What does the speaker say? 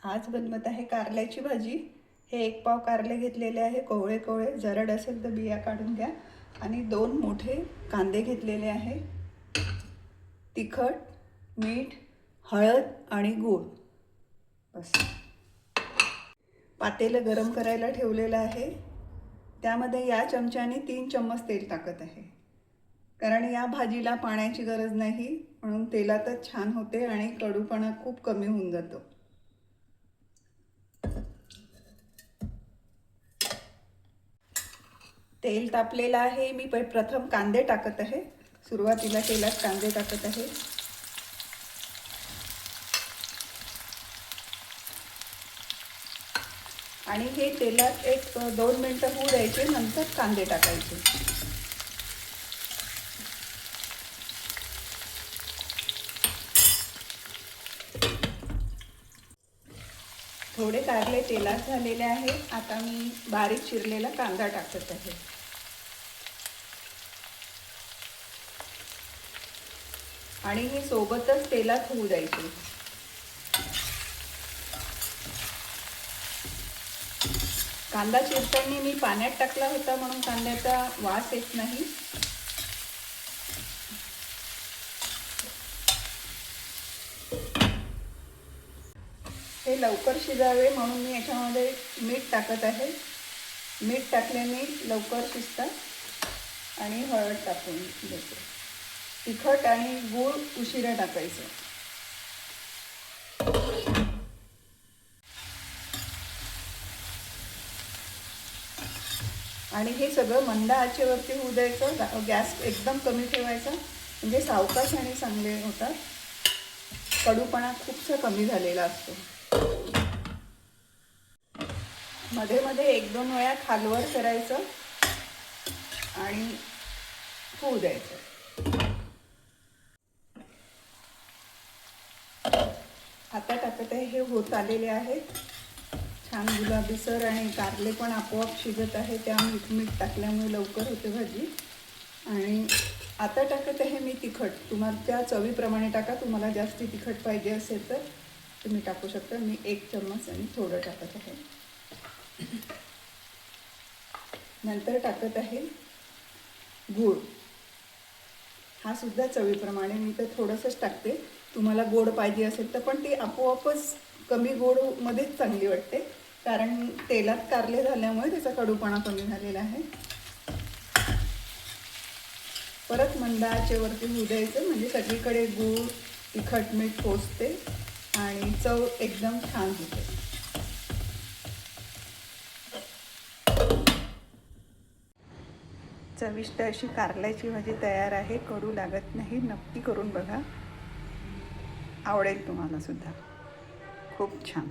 आज बनवत आहे कारल्याची भाजी। हे 1 पाव कारले घेतलेले आहे, कोवळे कोवळे, जरड असेल तर बिया काढून घ्या। आणि 2 मोठे कांदे घेतलेले आहे। तिखट, मीठ, हळद आणि गूळ बस। पातेलं गरम करायला ठेवलेलं आहे। त्यामध्ये या चमच्याने 3 चम्मच तेल टाकत आहे, कारण या भाजीला पाण्याची गरज नाही, म्हणून तेलातच छान होते आणि कडूपणा खूप कमी होऊन जातो। तेल तापलेलं आहे। मी प्रथम कांदे टाकत आहे। सुरुवातीला तेलात कांदे टाकत आहे आणि हे तेलात 1-2 मिनिटं होऊ द्यायचे, नंतर कांदे टाकायचे। थोडे कारले तेलात झालेले आहेत। आता मी बारीक चिरलेला कांदा टाकत आहे आणि हे सोबतच तेलात होऊ द्यायचे। कांदा चिरताना मी पाण्यात टाकला होता, म्हणून कांद्याचा वास येत नाही। हे लवकर शिजावे म्हणून मी याच्यामध्ये मीठ टाकत आहे। मीठ टाकल्याने लवकर शिजतात आणि हळद टाकून देते। तिखट आणि गूळ उशिरा टाकायचं। आणि हे सगळं मंद आचेवरती होऊ द्यायचं। गॅस एकदम कमी ठेवायचा, म्हणजे सावकाश आणि चांगले होतात। कडूपणा खूपसा कमी झालेला असतो। मध्ये मध्ये 1-2 वेळा खालवर करायचं आणि होऊ द्यायचं। आता टाकत आहे, हे होत आलेले आहेत छान गुलाबीसर आणि कारले पण आपोआप शिजत आहे। त्या मीठ टाकल्यामुळे लवकर होते भाजी। आणि आता टाकत आहे मी तिखट। तुमच्या चवीप्रमाणे टाका, तुम्हाला जास्ती तिखट पाहिजे असेल तर तुम्ही टाकू शकता। मी 1 चम्मच आणि थोडं टाकत आहे। नंतर टाकत आहे गूळ। हा सुद्धा चवीप्रमाणे, मी तर थोडंसंच टाकते। तुम्हाला गोड पाहिजे असेल तर पण ती आपोआपच कमी गोड मध्येच चांगली वाटते, कारण तेलात कारले झाल्यामुळे त्याचा कडूपणा कमी झालेला आहे। परत मंद आचेवरती होऊ द्यायचं, म्हणजे सगळीकडे गूळ, तिखट, मीठ पोचते आणि चव एकदम छान होते। चविष्ट अशी कारल्याची भाजी तयार आहे। कडू लागत नाही, नक्की करून बघा, आवडेल तुम्हाला सुद्धा। खूप छान।